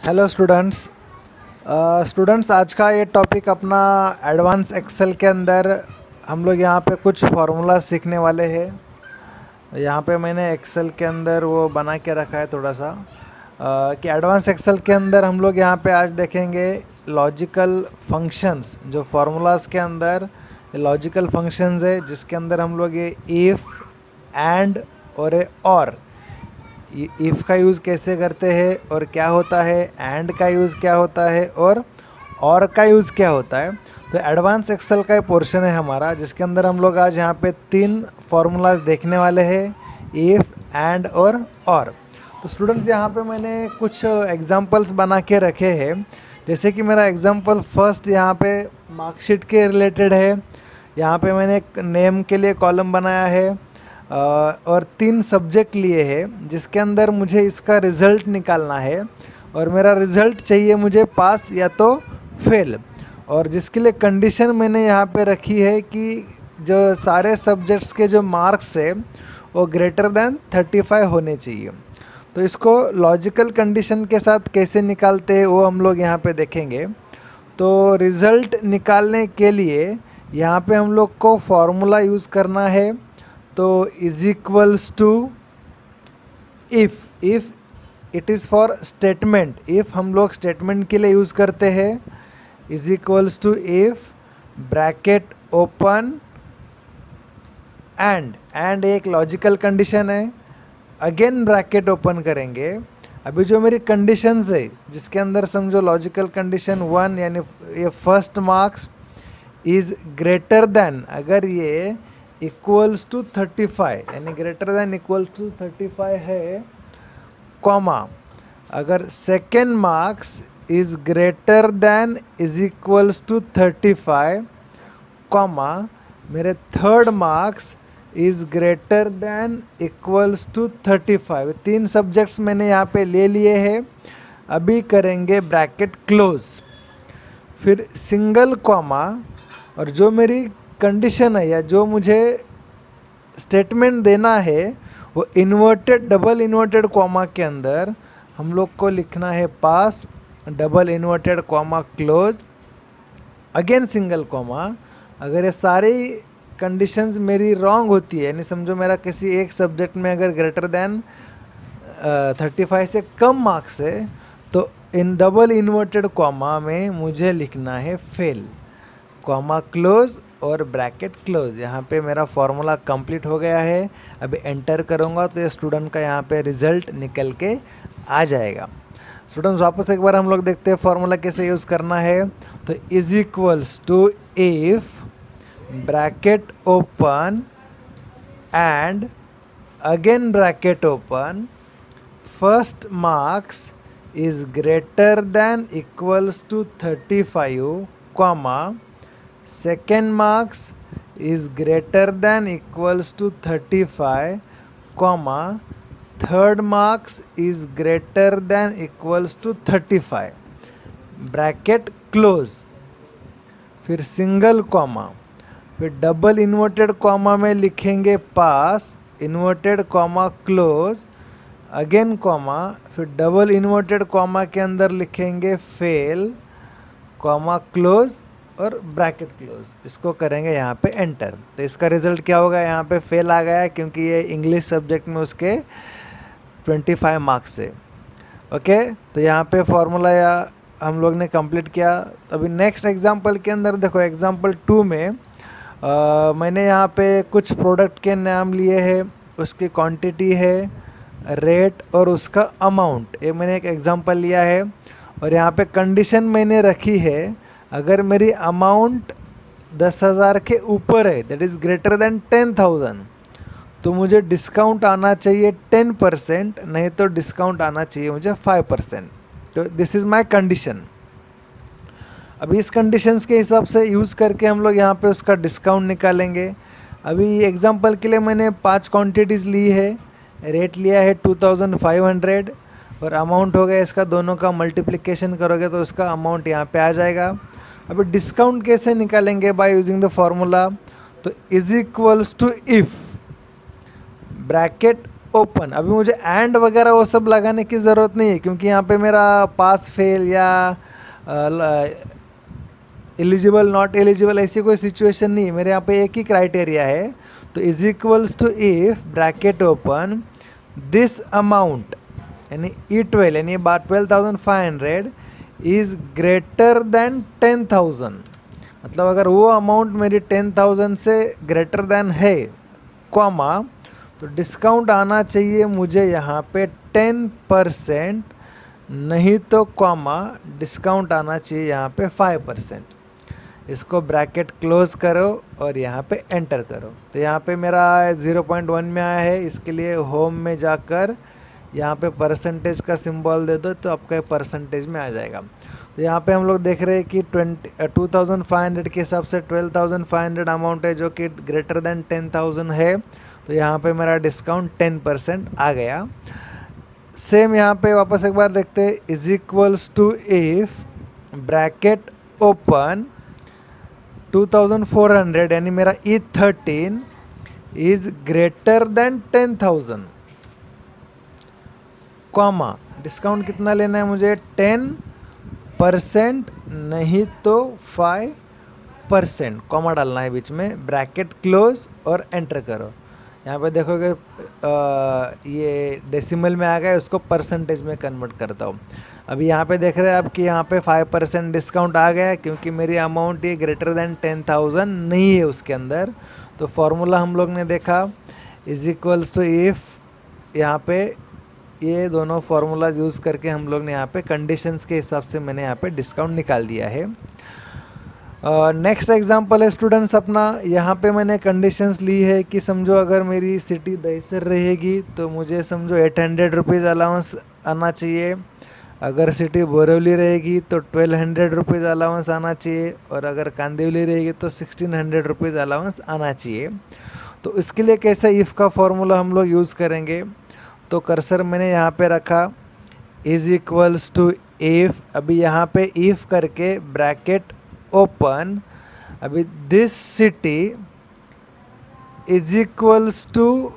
Hello students. आज का ये टॉपिक अपना एडवांस एक्सेल के अंदर हम लोग यहाँ पे कुछ फार्मूला सीखने वाले हैं। यहाँ पे मैंने एक्सेल के अंदर वो बना के रखा है थोड़ा सा कि एडवांस एक्सेल के अंदर हम लोग यहाँ पे आज देखेंगे लॉजिकल फंक्शंस। जो फार्मूलाज के अंदर लॉजिकल फंक्शंस है जिसके अंदर हम लोग ये इफ़, एंड और ए और, इफ़ का यूज़ कैसे करते हैं और क्या होता है, एंड का यूज़ क्या होता है और का यूज़ क्या होता है। तो एडवांस एक्सेल का पोर्शन है हमारा जिसके अंदर हम लोग आज यहाँ पे 3 फार्मूलाज देखने वाले हैं, इफ़, एंड और। तो स्टूडेंट्स यहाँ पे मैंने कुछ एग्जांपल्स बना के रखे हैं। जैसे कि मेरा एग्जांपल फर्स्ट यहाँ पे मार्कशीट के रिलेटेड है। यहाँ पे मैंने एक नेम के लिए कॉलम बनाया है और 3 सब्जेक्ट लिए हैं जिसके अंदर मुझे इसका रिज़ल्ट निकालना है और मेरा रिज़ल्ट चाहिए मुझे पास या तो फेल। और जिसके लिए कंडीशन मैंने यहाँ पे रखी है कि जो सारे सब्जेक्ट्स के जो मार्क्स है वो ग्रेटर दैन 35 होने चाहिए। तो इसको लॉजिकल कंडीशन के साथ कैसे निकालते हैं वो हम लोग यहाँ पे देखेंगे। तो रिज़ल्ट निकालने के लिए यहाँ पे हम लोग को फॉर्मूला यूज़ करना है। तो is equals to if it is for statement. If हम लोग स्टेटमेंट के लिए यूज़ करते हैं। Is equals to if bracket open and एक लॉजिकल कंडीशन है। अगेन ब्रैकेट ओपन करेंगे। अभी जो मेरी कंडीशंस है जिसके अंदर समझो लॉजिकल कंडीशन 1 यानी ये first marks is greater then, अगर ये इक्वल्स टू 35 यानी ग्रेटर दैन इक्वल्स टू 35 है, कॉमा अगर second marks is greater than is equals to 35, comma मेरे third marks is greater than equals to 35। 3 subjects मैंने यहाँ पे ले लिए हैं। अभी करेंगे ब्रैकेट क्लोज, फिर सिंगल कॉमा, और जो मेरी कंडीशन है या जो मुझे स्टेटमेंट देना है वो इन्वर्टेड डबल इन्वर्टेड कॉमा के अंदर हम लोग को लिखना है pass, double inverted comma close, again single comma. अगर ये सारी कंडीशंस मेरी रॉन्ग होती है यानी समझो मेरा किसी एक सब्जेक्ट में अगर ग्रेटर दैन 35 से कम मार्क्स है तो इन डबल इन्वर्टेड कॉमा में मुझे लिखना है फेल, कॉमा क्लोज और ब्रैकेट क्लोज। यहाँ पे मेरा फार्मूला कंप्लीट हो गया है। अभी एंटर करूँगा तो ये स्टूडेंट का यहाँ पे रिज़ल्ट निकल के आ जाएगा। स्टूडेंट्स वापस एक बार हम लोग देखते हैं फार्मूला कैसे यूज़ करना है। तो is equals to if bracket open and again bracket open, first marks is greater than equals to 35, comma second marks is greater than equals to 35, comma third marks is greater than equals to 35, bracket close, फिर single comma, फिर double inverted comma में लिखेंगे pass, inverted comma close, again comma, फिर double inverted comma के अंदर लिखेंगे fail, comma close और bracket close. इसको करेंगे यहाँ पे एंटर। तो इसका रिज़ल्ट क्या होगा, यहाँ पे फेल आ गया क्योंकि ये इंग्लिश सब्जेक्ट में उसके 25 मार्क्स है। ओके, तो यहाँ पे फॉर्मूला या हम लोग ने कंप्लीट किया। तो अभी नेक्स्ट एग्जांपल के अंदर देखो, एग्जांपल 2 में मैंने यहाँ पे कुछ प्रोडक्ट के नाम लिए हैं, उसकी क्वांटिटी है, रेट और उसका अमाउंट। ये मैंने एक एग्जांपल लिया है और यहाँ पे कंडीशन मैंने रखी है अगर मेरी अमाउंट 10,000 के ऊपर है दैट इज़ ग्रेटर दैन 10,000 तो मुझे डिस्काउंट आना चाहिए 10%, नहीं तो डिस्काउंट आना चाहिए मुझे 5%। तो दिस इज़ माय कंडीशन। अभी इस कंडीशंस के हिसाब से यूज़ करके हम लोग यहाँ पे उसका डिस्काउंट निकालेंगे। अभी एग्जांपल के लिए मैंने 5 क्वांटिटीज़ ली है, रेट लिया है 2500 और अमाउंट हो गया इसका, दोनों का मल्टीप्लिकेशन करोगे तो उसका अमाउंट यहाँ पे आ जाएगा। अभी डिस्काउंट कैसे निकालेंगे, बाय यूजिंग द फॉर्मूला। तो is equals to if bracket open. अभी मुझे एंड वगैरह वो सब लगाने की ज़रूरत नहीं है, क्योंकि यहाँ पे मेरा पास फेल या एलिजिबल नॉट एलिजिबल ऐसी कोई सिचुएशन नहीं है। मेरे यहाँ पे एक ही क्राइटेरिया है। तो is equals to if bracket open this amount यानी E12 यानी 12,500 इज़ ग्रेटर देन 10,000। मतलब अगर वो अमाउंट मेरी 10,000 से ग्रेटर देन है कॉमा, तो डिस्काउंट आना चाहिए मुझे यहाँ पे 10%, नहीं तो कॉमा डिस्काउंट आना चाहिए यहाँ पे 5%। इसको ब्रैकेट क्लोज करो और यहाँ पे एंटर करो। तो यहाँ पे मेरा 0.1 में आया है, इसके लिए होम में जाकर यहाँ पे परसेंटेज का सिंबल दे दो तो आपका परसेंटेज में आ जाएगा। तो यहाँ पे हम लोग देख रहे हैं कि 2,500 के हिसाब से 12,500 अमाउंट है जो कि ग्रेटर देन 10,000 है। तो यहाँ पे मेरा डिस्काउंट 10% आ गया। सेम यहाँ पे वापस एक बार देखते हैं। Is equals to if bracket open 2,400 यानी मेरा E13 is greater than 10,000 comma discount कितना लेना है मुझे 10%, नहीं तो 5%, कॉमा डालना है बीच में, ब्रैकेट क्लोज और एंटर करो। यहाँ पे देखोगे ये डेसिमल में आ गया, उसको परसेंटेज में कन्वर्ट करता हूँ। अभी यहाँ पे देख रहे हैं आप कि यहाँ पे 5% डिस्काउंट आ गया, क्योंकि मेरी अमाउंट ये ग्रेटर देन 10,000 नहीं है उसके अंदर। तो फॉर्मूला हम लोग ने देखा इज इक्वल्स टू इफ, यहाँ पे ये दोनों फार्मूला यूज़ करके हम लोग ने यहाँ पे कंडीशंस के हिसाब से मैंने यहाँ पे डिस्काउंट निकाल दिया है। नेक्स्ट एग्जांपल है स्टूडेंट्स अपना। यहाँ पे मैंने कंडीशंस ली है कि समझो अगर मेरी सिटी दहिसर रहेगी तो मुझे समझो 800 रुपीज़ अलाउंस आना चाहिए। अगर सिटी बोरिवली रहेगी तो 1,200 रुपीज़ अलाउंस आना चाहिए, और अगर कांदिवली रहेगी तो 1,600 रुपीज़ अलाउंस आना चाहिए। तो इसके लिए कैसे इफ़ का फॉर्मूला हम लोग यूज़ करेंगे। तो कर्सर मैंने यहाँ पे रखा इज इक्वल्स टू इफ, अभी यहाँ पे इफ करके ब्रैकेट ओपन, अभी this city is equals to,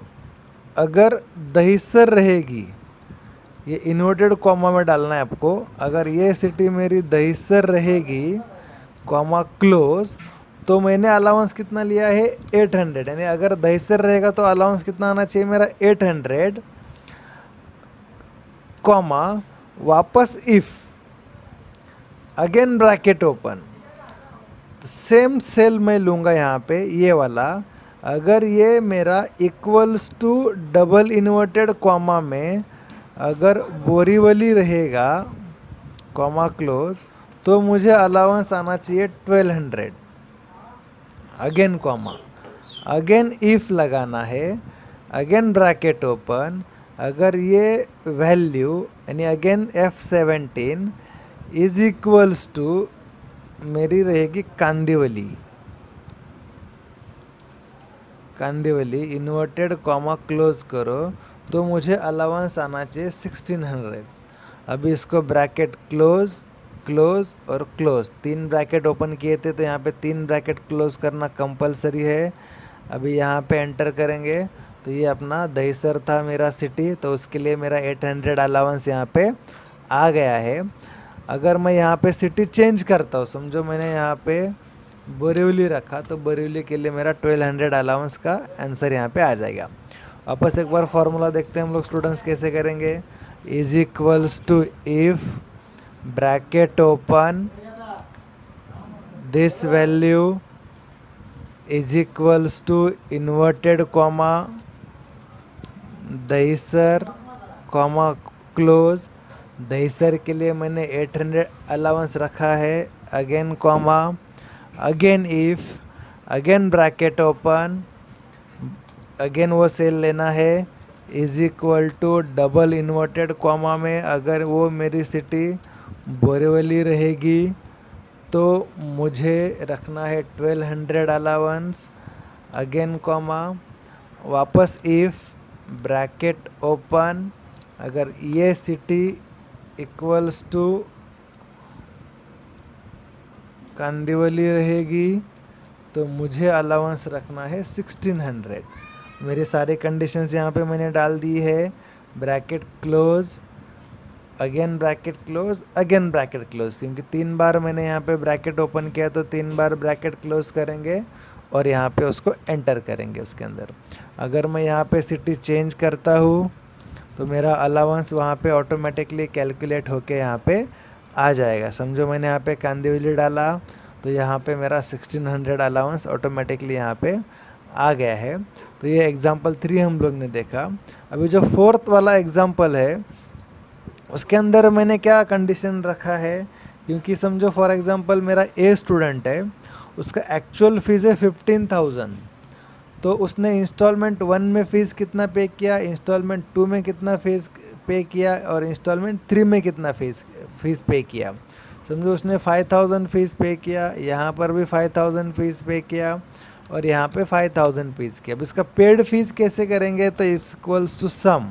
अगर दहिसर रहेगी, ये इन्वर्टेड कॉमा में डालना है आपको, अगर ये सिटी मेरी दहिसर रहेगी कॉमा क्लोज, तो मैंने अलाउंस कितना लिया है 800, यानी अगर दहिसर रहेगा तो अलाउंस कितना आना चाहिए मेरा 800 कॉमा वापस इफ अगेन ब्रैकेट ओपन। तो सेम सेल मैं लूँगा यहाँ पे ये वाला, अगर ये मेरा equals to double inverted comma में अगर बोरीवली रहेगा कॉमा क्लोज, तो मुझे अलाउंस आना चाहिए 1,200 अगेन कॉमा, अगेन इफ लगाना है, अगेन ब्रैकेट ओपन, अगर ये वैल्यू यानी again F17 is equals to मेरी रहेगी Kandivali, Kandivali inverted comma close करो, तो मुझे अलाउंस आना चाहिए 1,600। अभी इसको ब्रैकेट क्लोज क्लोज और क्लोज, 3 ब्रैकेट ओपन किए थे तो यहाँ पे 3 ब्रैकेट क्लोज करना कंपलसरी है। अभी यहाँ पे एंटर करेंगे तो ये अपना दहिसर था मेरा सिटी, तो उसके लिए मेरा 800 अलाउंस यहाँ पे आ गया है। अगर मैं यहाँ पे सिटी चेंज करता हूँ, समझो मैंने यहाँ पे बोरीवली रखा, तो बोरीवली के लिए मेरा 1,200 अलाउंस का आंसर यहाँ पे आ जाएगा। वापस एक बार फॉर्मूला देखते हैं हम लोग स्टूडेंट्स कैसे करेंगे। Is equals to if bracket open this value is equals to inverted comma Dahisar comma close, Dahisar के लिए मैंने 800 अलाउंस रखा है, again comma, again if, again bracket open, again वो सेल लेना है, is equal to double inverted comma में अगर वो मेरी सिटी बोरीवली रहेगी तो मुझे रखना है 1,200 अलाउंस, अगेन कॉमा, वापस इफ ब्रैकेट ओपन, अगर ये सिटी इक्वल्स टू कांदिवली रहेगी तो मुझे अलाउंस रखना है 1,600। मेरी सारी कंडीशंस यहाँ पे मैंने डाल दी है। Bracket close, again bracket close, again bracket close, क्योंकि 3 बार मैंने यहाँ पे ब्रैकेट ओपन किया तो 3 बार ब्रैकेट क्लोज करेंगे और यहाँ पे उसको एंटर करेंगे उसके अंदर। अगर मैं यहाँ पे सिटी चेंज करता हूँ तो मेरा अलाउंस वहाँ पे ऑटोमेटिकली कैलकुलेट होके यहाँ पे आ जाएगा। समझो मैंने यहाँ पे कांदिवली डाला तो यहाँ पे मेरा 1600 अलाउंस ऑटोमेटिकली यहाँ पे आ गया है। तो ये एग्जाम्पल 3 हम लोग ने देखा। अभी जो 4th वाला एग्जाम्पल है उसके अंदर मैंने क्या कंडीशन रखा है, क्योंकि समझो फॉर एग्जांपल मेरा ए स्टूडेंट है, उसका एक्चुअल फ़ीस है 15,000, तो उसने इंस्टॉलमेंट 1 में फ़ीस कितना पे किया, इंस्टॉलमेंट 2 में कितना फ़ीस पे किया और इंस्टॉलमेंट 3 में कितना फ़ीस पे किया। समझो उसने 5,000 फ़ीस पे किया, यहाँ पर भी 5,000 फ़ीस पे किया और यहाँ पे 5,000 फ़ीस किया। अब इसका पेड फीस कैसे करेंगे, तो इक्वल्स टू सम।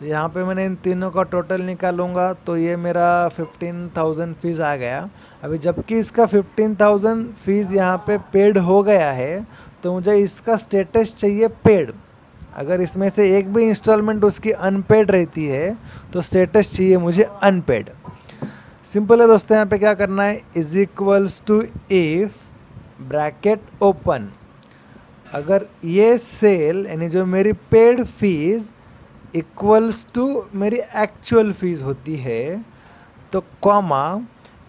तो यहाँ पे मैंने इन तीनों का टोटल निकालूंगा तो ये मेरा 15,000 फीस आ गया। अभी जबकि इसका 15,000 फीस यहाँ पे पेड हो गया है तो मुझे इसका स्टेटस चाहिए पेड। अगर इसमें से एक भी इंस्टॉलमेंट उसकी अनपेड रहती है तो स्टेटस चाहिए मुझे अनपेड। सिंपल है दोस्तों, यहाँ पे क्या करना है, is equals to if bracket open, अगर ये सेल यानी जो मेरी पेड फीस इक्वल्स टू मेरी एक्चुअल फीस होती है तो कॉमा,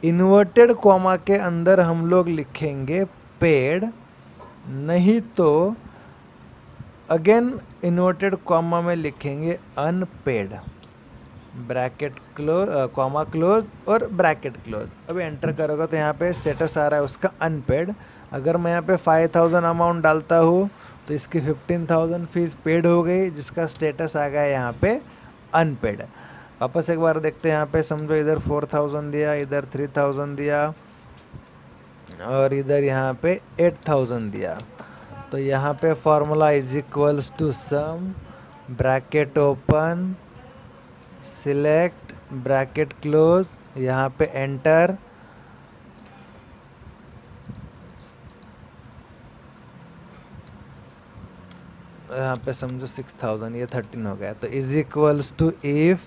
इन्वर्टेड कॉमा के अंदर हम लोग लिखेंगे पेड, नहीं तो अगेन इन्वर्टेड कॉमा में लिखेंगे unpaid. Bracket close, comma close और ब्रैकेट क्लोज। अभी एंटर करोगे तो यहाँ पे स्टेटस आ रहा है उसका अनपेड। अगर मैं यहाँ पे 5,000 अमाउंट डालता हूँ तो इसकी 15,000 फीस पेड हो गई, जिसका स्टेटस आ गया यहाँ पे अनपेड। वापस एक बार देखते हैं, यहाँ पे समझो इधर 4,000 दिया, इधर 3,000 दिया और इधर यहाँ पे 8,000 दिया। तो यहाँ पे formula is equals to sum, bracket open, select, bracket close, यहाँ पे एंटर, यहाँ पे समझो 6,000, ये 13 हो गया। तो is equals to if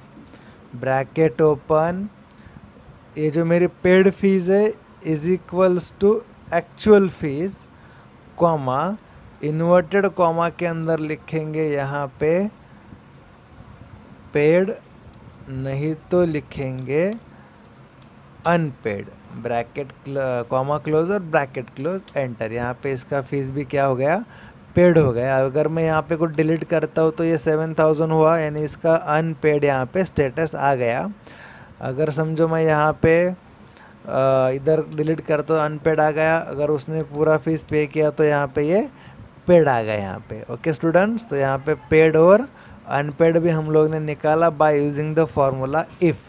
bracket open, ये जो मेरी पेड फीस है is equals to actual fees, comma, inverted comma के अंदर लिखेंगे यहाँ पे पेड, नहीं तो लिखेंगे अनपेड। ब्रैकेट कॉमा क्लोज और ब्रैकेट क्लोज, एंटर। यहाँ पे इसका फीस भी क्या हो गया, पेड हो गया। अगर मैं यहाँ पे कुछ डिलीट करता हूँ तो ये 7,000 हुआ, यानी इसका अनपेड यहाँ पे स्टेटस आ गया। अगर समझो मैं यहाँ पे इधर डिलीट करता हूँ, अनपेड आ गया। अगर उसने पूरा फीस पे किया तो यहाँ पे ये पेड आ गया यहाँ पे। ओके स्टूडेंट्स, तो यहाँ पे पेड और अनपेड भी हम लोग ने निकाला bye using the formula if.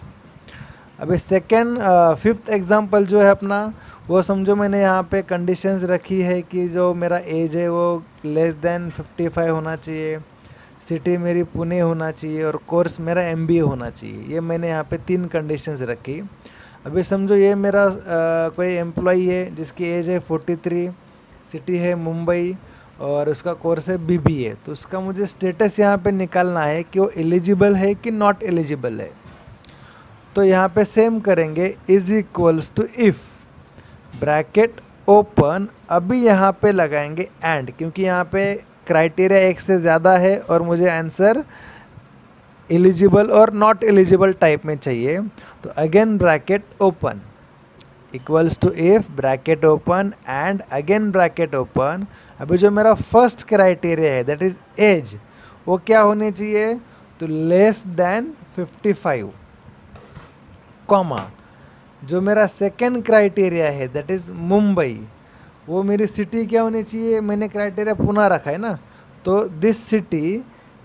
अभी सेकेंड 5th एग्जाम्पल जो है अपना, वो समझो मैंने यहाँ पे कंडीशंस रखी है कि जो मेरा एज है वो लेस देन 55 होना चाहिए, सिटी मेरी पुणे होना चाहिए और कोर्स मेरा MBA होना चाहिए। ये मैंने यहाँ पे 3 कंडीशंस रखी। अभी समझो ये मेरा कोई एम्प्लॉई है जिसकी एज है 43, सिटी है मुंबई और उसका कोर्स है BBA। तो उसका मुझे स्टेटस यहाँ पे निकालना है कि वो एलिजिबल है कि नॉट एलिजिबल है। तो यहाँ पे सेम करेंगे, is equals to if bracket open, अभी यहाँ पे लगाएंगे एंड, क्योंकि यहाँ पे क्राइटेरिया 1 से ज़्यादा है और मुझे आंसर एलिजिबल और नॉट एलिजिबल टाइप में चाहिए। तो again bracket open equals to if bracket open and again bracket open. अभी जो मेरा फर्स्ट क्राइटेरिया है दैट इज एज, वो क्या होनी चाहिए, तो लेस देन 55, कॉमा, जो मेरा सेकेंड क्राइटेरिया है दैट इज़ मुंबई, वो मेरी सिटी क्या होनी चाहिए, मैंने क्राइटेरिया पुनः रखा है ना, तो this city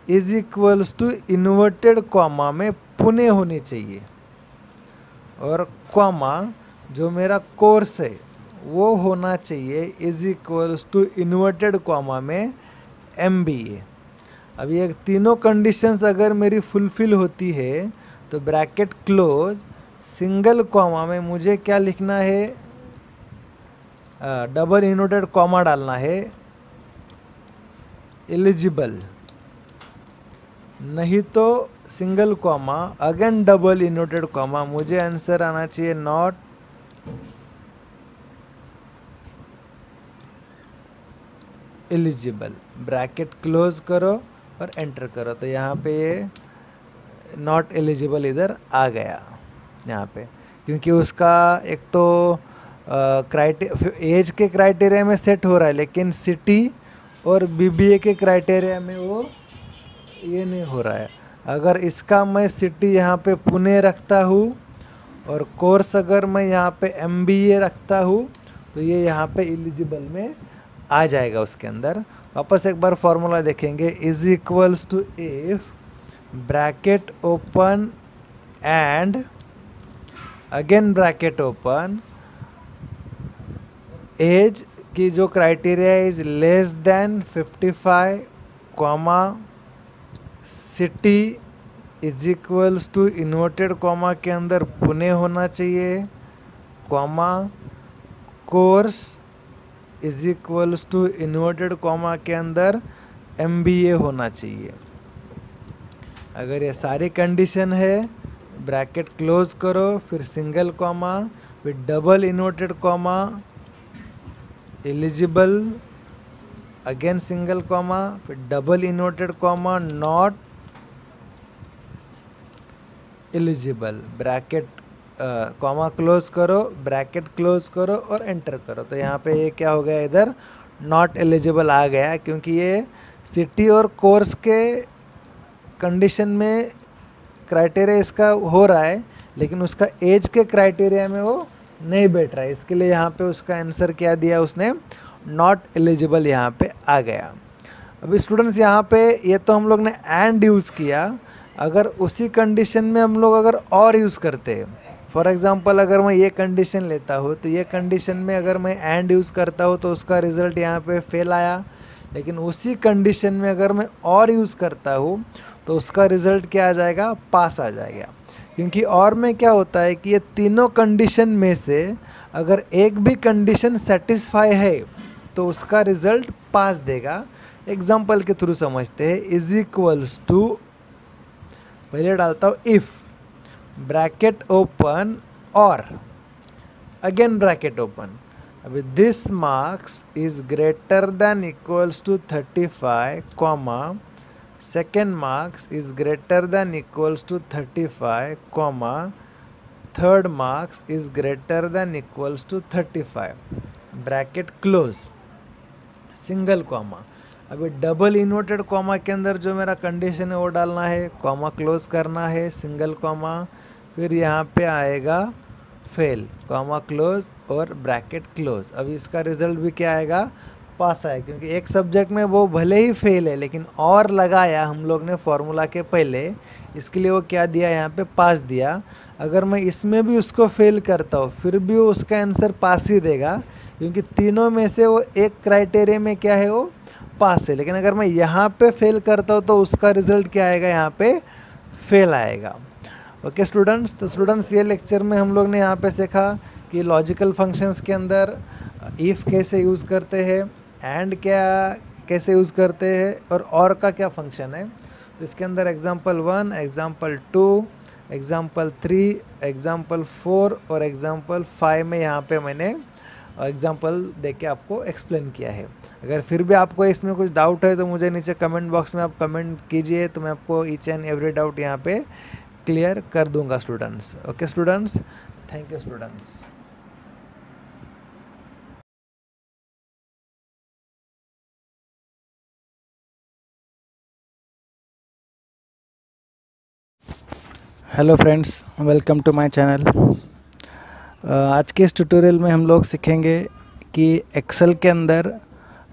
is equals to inverted comma में पुणे होनी चाहिए और कॉमा जो मेरा कोर्स है वो होना चाहिए is equals to inverted comma में MBA। अब ये तीनों कंडीशंस अगर मेरी फुलफिल होती है तो ब्रैकेट क्लोज, सिंगल कॉमा में मुझे क्या लिखना है, डबल इन्वर्टेड कॉमा डालना है, एलिजिबल, नहीं तो single comma, again double inverted comma, मुझे आंसर आना चाहिए नॉट एलिजिबल। ब्रैकेट क्लोज करो और एंटर करो, तो यहाँ पे ये नॉट एलिजिबल इधर आ गया यहाँ पे, क्योंकि उसका एक तो एज के क्राइटेरिया में सेट हो रहा है, लेकिन सिटी और बीबीए के क्राइटेरिया में वो ये नहीं हो रहा है। अगर इसका मैं सिटी यहाँ पे पुणे रखता हूँ और कोर्स अगर मैं यहाँ पे एमबीए रखता हूँ, तो ये यहाँ पे एलिजिबल में आ जाएगा उसके अंदर। वापस एक बार फॉर्मूला देखेंगे, is equals to if bracket open and again bracket open, age की जो criteria is less than 55 comma, city is equals to inverted comma के अंदर पुणे होना चाहिए, comma, course is equals to inverted comma के अंदर एमबीए होना चाहिए। अगर ये सारी कंडीशन है, ब्रैकेट क्लोज करो, फिर सिंगल कॉमा, फिर double inverted comma, eligible, again single comma, फिर double inverted comma, not eligible, bracket comma close करो, ब्रैकेट क्लोज करो और एंटर करो, तो यहाँ पे ये क्या हो गया, इधर नॉट एलिजिबल आ गया, क्योंकि ये सिटी और कोर्स के कंडीशन में क्राइटेरिया इसका हो रहा है, लेकिन उसका एज के क्राइटेरिया में वो नहीं बैठ रहा है। इसके लिए यहाँ पे उसका आंसर क्या दिया उसने, नॉट एलिजिबल यहाँ पे आ गया। अभी स्टूडेंट्स यहाँ पे ये तो हम लोग ने एंड यूज़ किया, अगर उसी कंडीशन में हम लोग अगर और यूज़ करते हैं, फॉर एग्जांपल अगर मैं ये कंडीशन लेता हूँ, तो ये कंडीशन में अगर मैं एंड यूज़ करता हूँ तो उसका रिज़ल्ट यहाँ पे फेल आया, लेकिन उसी कंडीशन में अगर मैं और यूज़ करता हूँ तो उसका रिज़ल्ट क्या आ जाएगा, पास आ जाएगा। क्योंकि और में क्या होता है कि ये तीनों कंडीशन में से अगर एक भी कंडीशन सेटिस्फाई है तो उसका रिज़ल्ट पास देगा। एग्जाम्पल के थ्रू समझते हैं, इज इक्वल्स टू, पहले डालता हूँ इफ़, ब्रैकेट ओपन और अगेन ब्रैकेट ओपन, अभी this marks is greater than equals to 35 comma, second marks is greater than equals to 35 comma, third marks is greater than equals to 35, bracket close, single comma. अभी double inverted comma के अंदर जो मेरा condition है वो डालना है, comma close करना है, सिंगल कॉमा, फिर यहाँ पे आएगा फेल, कॉमा क्लोज और ब्रैकेट क्लोज। अभी इसका रिजल्ट भी क्या आएगा, पास आए, क्योंकि एक सब्जेक्ट में वो भले ही फेल है लेकिन और लगाया हम लोग ने फॉर्मूला के पहले, इसके लिए वो क्या दिया यहाँ पे, पास दिया। अगर मैं इसमें भी उसको फेल करता हूँ फिर भी वो उसका आंसर पास ही देगा, क्योंकि तीनों में से वो एक क्राइटेरिया में क्या है, वो पास है। लेकिन अगर मैं यहाँ पे फेल करता हूँ तो उसका रिजल्ट क्या आएगा, यहाँ पे फेल आएगा। ओके स्टूडेंट्स, तो स्टूडेंट्स ये लेक्चर में हम लोग ने यहाँ पे सीखा कि लॉजिकल फंक्शंस के अंदर इफ़ कैसे यूज़ करते हैं, एंड क्या कैसे यूज़ करते हैं, और का क्या फंक्शन है। तो इसके अंदर एग्जाम्पल 1, एग्जाम्पल 2, एग्जाम्पल 3, एग्जाम्पल 4 और एग्जाम्पल 5 में यहाँ पे मैंने एग्जाम्पल दे के आपको एक्सप्लेन किया है। अगर फिर भी आपको इसमें कुछ डाउट है तो मुझे नीचे कमेंट बॉक्स में आप कमेंट कीजिए, तो मैं आपको ईच एंड एवरी डाउट यहाँ पे क्लियर कर दूंगा students. Okay students, thank you students. Hello friends, welcome to my channel. आज के इस ट्यूटोरियल में हम लोग सीखेंगे कि एक्सेल के अंदर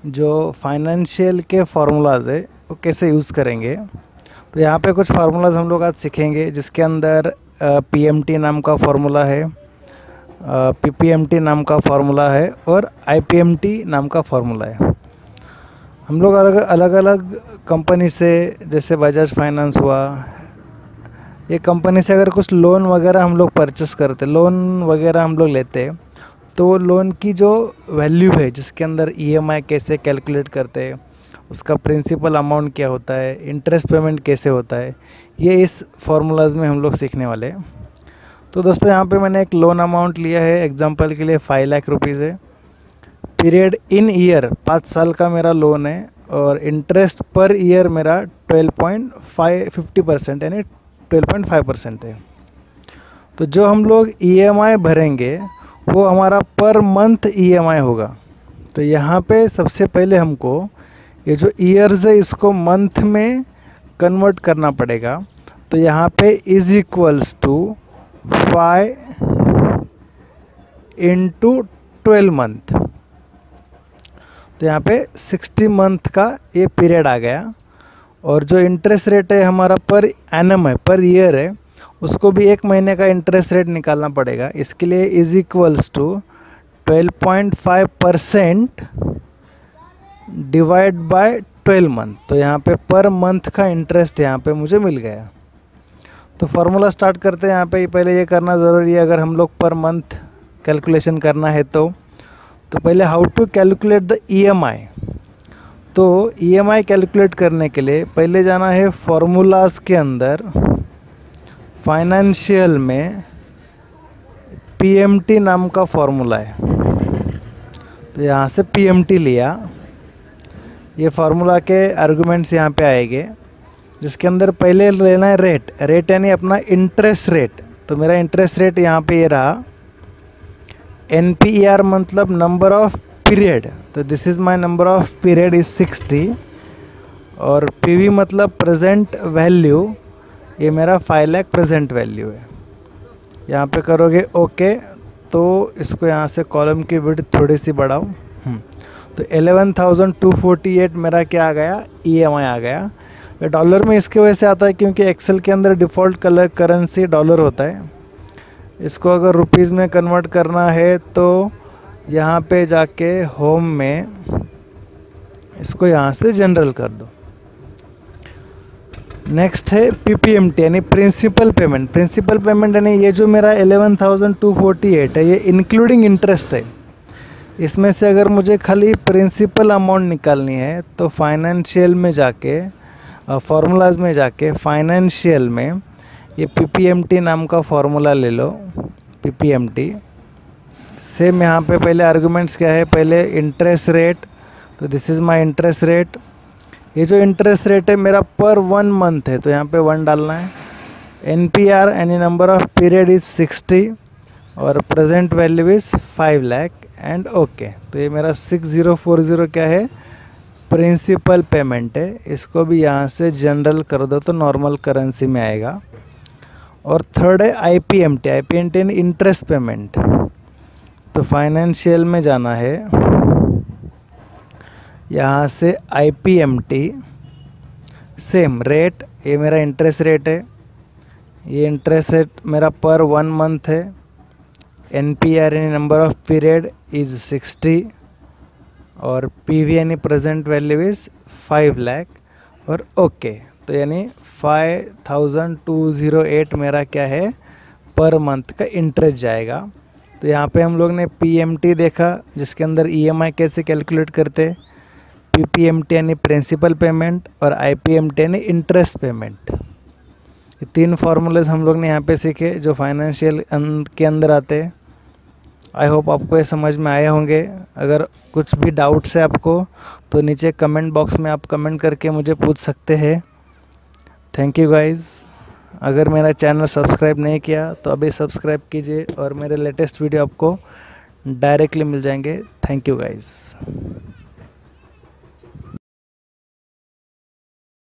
जो फाइनेंशियल के फार्मूलाज है वो कैसे यूज़ करेंगे। तो यहाँ पे कुछ फार्मूलाज हम लोग आज सीखेंगे, जिसके अंदर पीएमटी नाम का फार्मूला है, पीपीएमटी नाम का फार्मूला है और आईपीएमटी नाम का फार्मूला है। हम लोग अलग अलग कंपनी से, जैसे बजाज फाइनेंस हुआ, ये कंपनी से अगर कुछ लोन वगैरह हम लोग परचेस करते, लोन वगैरह हम लोग लेते, तो वो लोन की जो वैल्यू है, जिसके अंदर ईएमआई कैसे कैलकुलेट करते हैं, उसका प्रिंसिपल अमाउंट क्या होता है, इंटरेस्ट पेमेंट कैसे होता है, ये इस फार्मूलाज में हम लोग सीखने वाले हैं। तो दोस्तों यहाँ पे मैंने एक लोन अमाउंट लिया है, एग्जांपल के लिए 5 लाख रुपीज़ है। पीरियड इन ईयर 5 साल का मेरा लोन है और इंटरेस्ट पर ईयर मेरा 12.50% यानी 12.5% है। तो जो हम लोग EMI भरेंगे वो हमारा पर मंथ EMI होगा। तो यहाँ पे सबसे पहले हमको ये जो ईयर्स है इसको मंथ में कन्वर्ट करना पड़ेगा। तो यहाँ पे is equals to 5 into 12 month. तो यहाँ पे 60 मंथ का ये पीरियड आ गया। और जो इंटरेस्ट रेट है हमारा पर एनम है, पर ईयर है, उसको भी 1 महीने का इंटरेस्ट रेट निकालना पड़ेगा। इसके लिए is equals to 12.5% divide by 12 month. तो यहाँ पे पर मंथ का इंटरेस्ट यहाँ पे मुझे मिल गया। तो फार्मूला स्टार्ट करते हैं। यहाँ पे पहले ये करना ज़रूरी है अगर हम लोग पर मंथ कैलकुलेशन करना है तो पहले how to calculate the EMI। तो EMI कैलकुलेट करने के लिए पहले जाना है फार्मूलाज के अंदर, फाइनेंशियल में PMT नाम का फार्मूला है। तो यहाँ से PMT लिया, ये फार्मूला के आर्गुमेंट्स यहाँ पे आएंगे, जिसके अंदर पहले लेना है रेट यानी अपना इंटरेस्ट रेट। तो मेरा इंटरेस्ट रेट यहाँ पे ये रहा। NPER मतलब नंबर ऑफ पीरियड, तो this is my number of period is 60। और PV मतलब प्रेजेंट वैल्यू, ये मेरा 5 लाख प्रेजेंट वैल्यू है। यहाँ पे करोगे ओके, तो इसको यहाँ से कॉलम की विड्थ थोड़ी सी बढ़ाओ। तो 11,248 मेरा क्या आ गया, EMI आ गया। ये डॉलर में इसके वजह से आता है क्योंकि एक्सेल के अंदर डिफ़ॉल्ट करेंसी डॉलर होता है। इसको अगर रुपीज़ में कन्वर्ट करना है तो यहाँ पे जाके होम में इसको यहाँ से जनरल कर दो। नेक्स्ट है PPMT यानी प्रिंसिपल पेमेंट। प्रिंसिपल पेमेंट यानी ये जो मेरा 11,248 है ये इंक्लूडिंग इंटरेस्ट है। इसमें से अगर मुझे खाली प्रिंसिपल अमाउंट निकालनी है तो फाइनेंशियल में जाके, फार्मूलाज में जाके फाइनेंशियल में ये PPMT नाम का फार्मूला ले लो। PPMT सेम यहाँ पे पहले आर्गुमेंट्स क्या है, पहले इंटरेस्ट रेट। तो this is my interest rate. ये जो इंटरेस्ट रेट है मेरा पर 1 मंथ है, तो यहाँ पे 1 डालना है। NPR यानी नंबर ऑफ पीरियड इज़ 60 और present value is 5 lakh and okay. तो ये मेरा 6040 क्या है, प्रिंसिपल पेमेंट है। इसको भी यहाँ से जनरल कर दो तो नॉर्मल करेंसी में आएगा। और थर्ड है IPMT यानी इंटरेस्ट पेमेंट। तो फाइनेंशियल में जाना है, यहाँ से IPMT सेम रेट, ये मेरा इंटरेस्ट रेट है, ये इंटरेस्ट रेट मेरा पर 1 मंथ है। NPR यानी नंबर ऑफ पीरियड इज़ 60 और PV यानी प्रेजेंट वैल्यू इज़ 5 लाख और ओके। तो यानी 5,208 मेरा क्या है, पर मंथ का इंटरेस्ट जाएगा। तो यहाँ पे हम लोग ने PMT देखा जिसके अंदर EMI कैसे कैलकुलेट करते, PPMT यानी प्रिंसिपल पेमेंट और IPMT यानी इंटरेस्ट पेमेंट। ये 3 फार्मूलेज हम लोग ने यहाँ पे सीखे जो फाइनेंशियल के अंदर आते हैं। आई होप आपको ये समझ में आए होंगे। अगर कुछ भी डाउट्स है आपको तो नीचे कमेंट बॉक्स में आप कमेंट करके मुझे पूछ सकते हैं। Thank you guys. अगर मेरा चैनल सब्सक्राइब नहीं किया तो अभी सब्सक्राइब कीजिए और मेरे लेटेस्ट वीडियो आपको डायरेक्टली मिल जाएंगे। Thank you guys.